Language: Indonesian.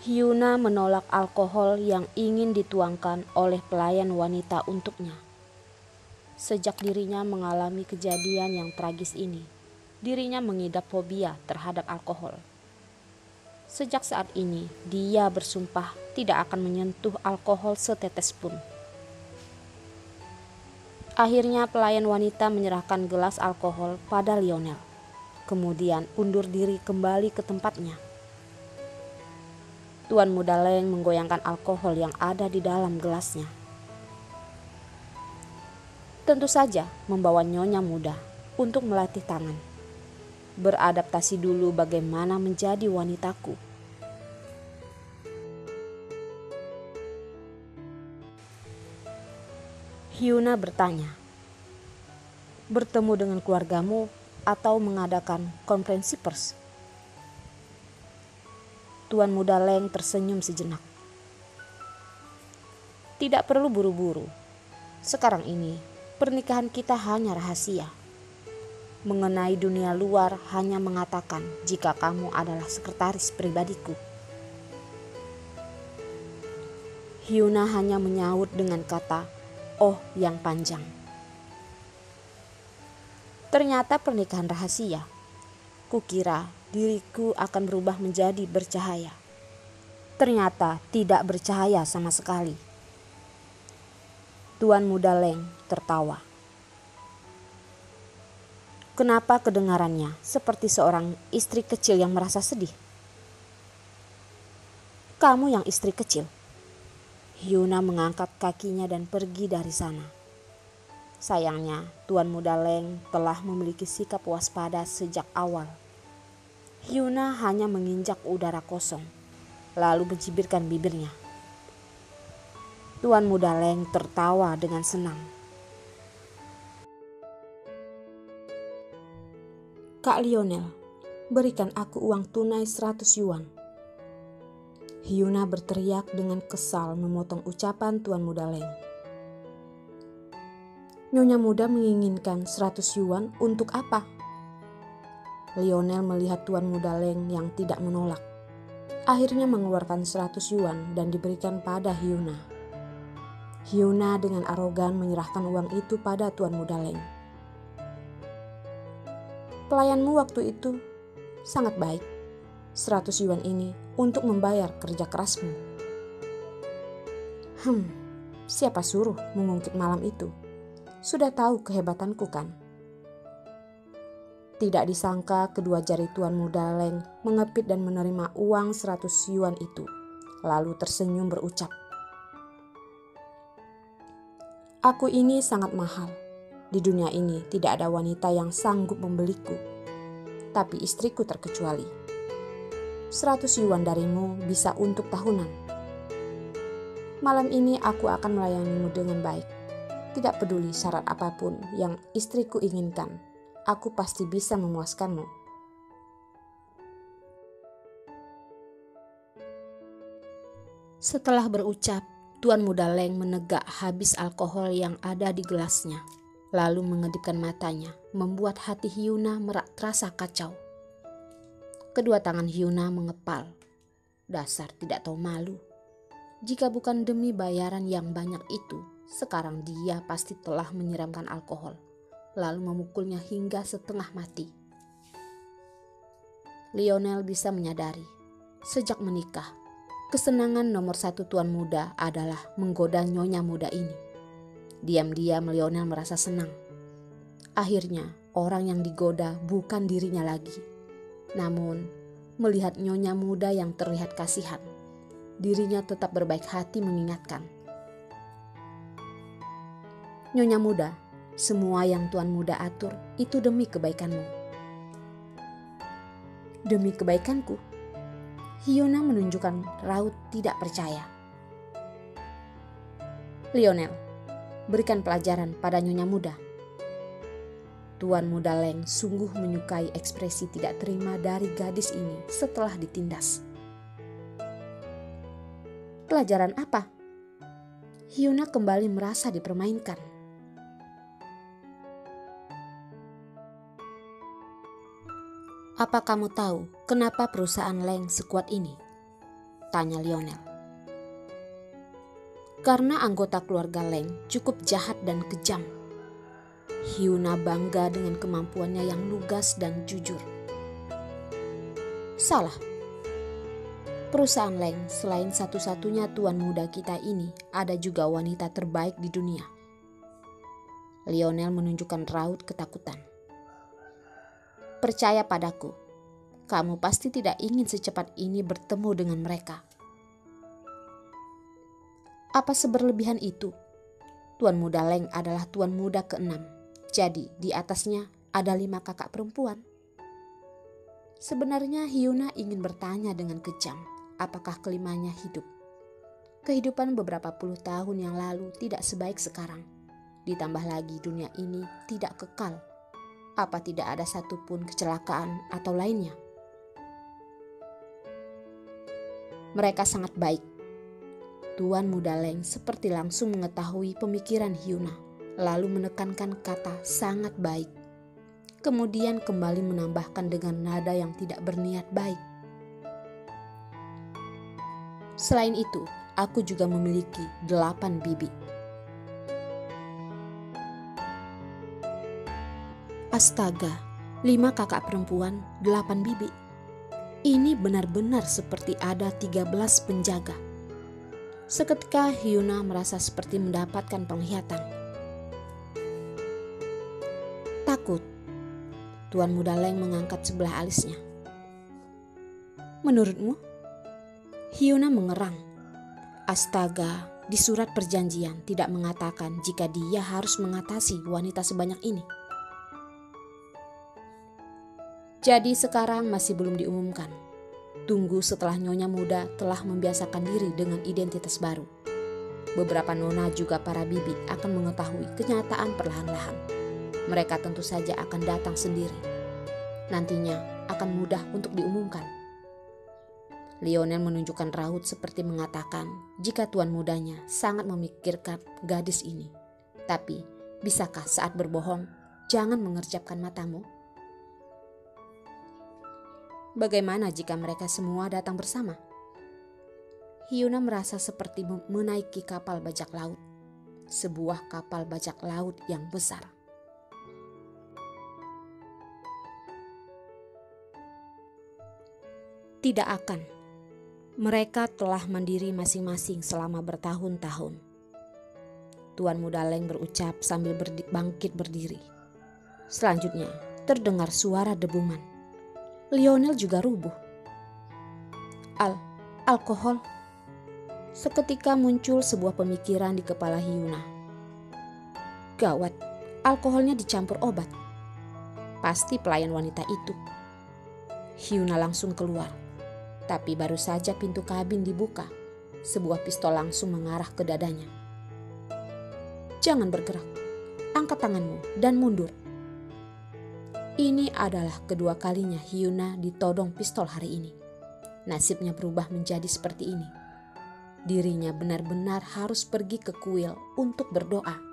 Hyuna menolak alkohol yang ingin dituangkan oleh pelayan wanita untuknya. Sejak dirinya mengalami kejadian yang tragis ini, dirinya mengidap fobia terhadap alkohol. Sejak saat ini, dia bersumpah tidak akan menyentuh alkohol setetes pun. Akhirnya pelayan wanita menyerahkan gelas alkohol pada Lionel, kemudian undur diri kembali ke tempatnya. Tuan Muda Leng menggoyangkan alkohol yang ada di dalam gelasnya. Tentu saja membawa Nyonya Muda untuk melatih tangan. Beradaptasi dulu bagaimana menjadi wanitaku. Hyuna bertanya, bertemu dengan keluargamu atau mengadakan konferensi pers? Tuan Muda Leng tersenyum sejenak. Tidak perlu buru-buru. Sekarang ini, pernikahan kita hanya rahasia. Mengenai dunia luar hanya mengatakan jika kamu adalah sekretaris pribadiku. Hyuna hanya menyaut dengan kata, "Oh," yang panjang. Ternyata pernikahan rahasia. Kukira diriku akan berubah menjadi bercahaya. Ternyata tidak bercahaya sama sekali. Tuan Muda Leng tertawa. Kenapa kedengarannya seperti seorang istri kecil yang merasa sedih? Kamu yang istri kecil. Hyuna mengangkat kakinya dan pergi dari sana. Sayangnya, Tuan Muda Leng telah memiliki sikap waspada sejak awal. Hyuna hanya menginjak udara kosong, lalu mencibirkan bibirnya. Tuan Muda Leng tertawa dengan senang. Kak Lionel, berikan aku uang tunai 100 yuan. Hyuna berteriak dengan kesal memotong ucapan Tuan Muda Leng. Nyonya Muda menginginkan 100 yuan untuk apa? Lionel melihat Tuan Muda Leng yang tidak menolak. Akhirnya mengeluarkan 100 yuan dan diberikan pada Hyuna. Hyuna dengan arogan menyerahkan uang itu pada Tuan Muda Leng. Pelayanmu waktu itu sangat baik. 100 yuan ini untuk membayar kerja kerasmu. Siapa suruh mengungkit malam itu? Sudah tahu kehebatanku kan? Tidak disangka kedua jari Tuan Muda Leng mengepit dan menerima uang 100 yuan itu. Lalu tersenyum berucap, "Aku ini sangat mahal. Di dunia ini tidak ada wanita yang sanggup membeliku. Tapi istriku terkecuali. 100 yuan darimu bisa untuk tahunan. Malam ini aku akan melayanimu dengan baik. Tidak peduli syarat apapun yang istriku inginkan. Aku pasti bisa memuaskanmu." Setelah berucap, Tuan Muda Leng menegak habis alkohol yang ada di gelasnya. Lalu mengedipkan matanya, membuat hati Hyuna terasa kacau. Kedua tangan Hyuna mengepal. Dasar tidak tahu malu. Jika bukan demi bayaran yang banyak itu, sekarang dia pasti telah menyiramkan alkohol, lalu memukulnya hingga setengah mati. Lionel bisa menyadari, sejak menikah, kesenangan nomor satu Tuan Muda adalah menggoda Nyonya Muda ini. Diam-diam Lionel merasa senang. Akhirnya orang yang digoda bukan dirinya lagi, namun melihat Nyonya Muda yang terlihat kasihan, dirinya tetap berbaik hati mengingatkan. Nyonya Muda, semua yang Tuan Muda atur itu demi kebaikanmu. Demi kebaikanku? Hyuna menunjukkan raut tidak percaya. Lionel, berikan pelajaran pada Nyonya Muda. Tuan Muda Leng sungguh menyukai ekspresi tidak terima dari gadis ini setelah ditindas. Pelajaran apa? Hyuna kembali merasa dipermainkan. Apa kamu tahu kenapa perusahaan Leng sekuat ini? Tanya Lionel. Karena anggota keluarga Leng cukup jahat dan kejam. Hyuna bangga dengan kemampuannya yang lugas dan jujur. Salah. Perusahaan Leng selain satu-satunya tuan muda kita ini, ada juga wanita terbaik di dunia. Lionel menunjukkan raut ketakutan. Percaya padaku, kamu pasti tidak ingin secepat ini bertemu dengan mereka. Apa seberlebihan itu? Tuan muda Leng adalah tuan muda ke-6. Jadi di atasnya ada 5 kakak perempuan. Sebenarnya Hyuna ingin bertanya dengan kejam, apakah kelimanya hidup. Kehidupan beberapa puluh tahun yang lalu tidak sebaik sekarang. Ditambah lagi dunia ini tidak kekal. Apa tidak ada satupun kecelakaan atau lainnya? Mereka sangat baik. Tuan muda Leng seperti langsung mengetahui pemikiran Hyuna, lalu menekankan kata sangat baik. Kemudian kembali menambahkan dengan nada yang tidak berniat baik. Selain itu, aku juga memiliki 8 bibi. Astaga, 5 kakak perempuan, 8 bibi. Ini benar-benar seperti ada 13 penjaga. Seketika Hyuna merasa seperti mendapatkan penglihatan. Takut. Tuan muda Leng mengangkat sebelah alisnya. Menurutmu? Hyuna mengerang. Astaga, di surat perjanjian tidak mengatakan jika dia harus mengatasi wanita sebanyak ini. Jadi sekarang masih belum diumumkan. Tunggu setelah nyonya muda telah membiasakan diri dengan identitas baru. Beberapa nona juga para bibi akan mengetahui kenyataan perlahan-lahan. Mereka tentu saja akan datang sendiri. Nantinya akan mudah untuk diumumkan. Lionel menunjukkan raut seperti mengatakan jika tuan mudanya sangat memikirkan gadis ini. Tapi, bisakah saat berbohong jangan mengerjapkan matamu? Bagaimana jika mereka semua datang bersama? Hyuna merasa seperti menaiki kapal bajak laut. Sebuah kapal bajak laut yang besar. Tidak akan. Mereka telah mandiri masing-masing selama bertahun-tahun. Tuan muda Leng berucap sambil bangkit berdiri. Selanjutnya terdengar suara debuman. Lionel juga rubuh. Alkohol. Seketika muncul sebuah pemikiran di kepala Hyuna. Gawat, alkoholnya dicampur obat. Pasti pelayan wanita itu. Hyuna langsung keluar. Tapi baru saja pintu kabin dibuka, sebuah pistol langsung mengarah ke dadanya. Jangan bergerak, angkat tanganmu dan mundur. Ini adalah kedua kalinya Hyuna ditodong pistol hari ini. Nasibnya berubah menjadi seperti ini. Dirinya benar-benar harus pergi ke kuil untuk berdoa.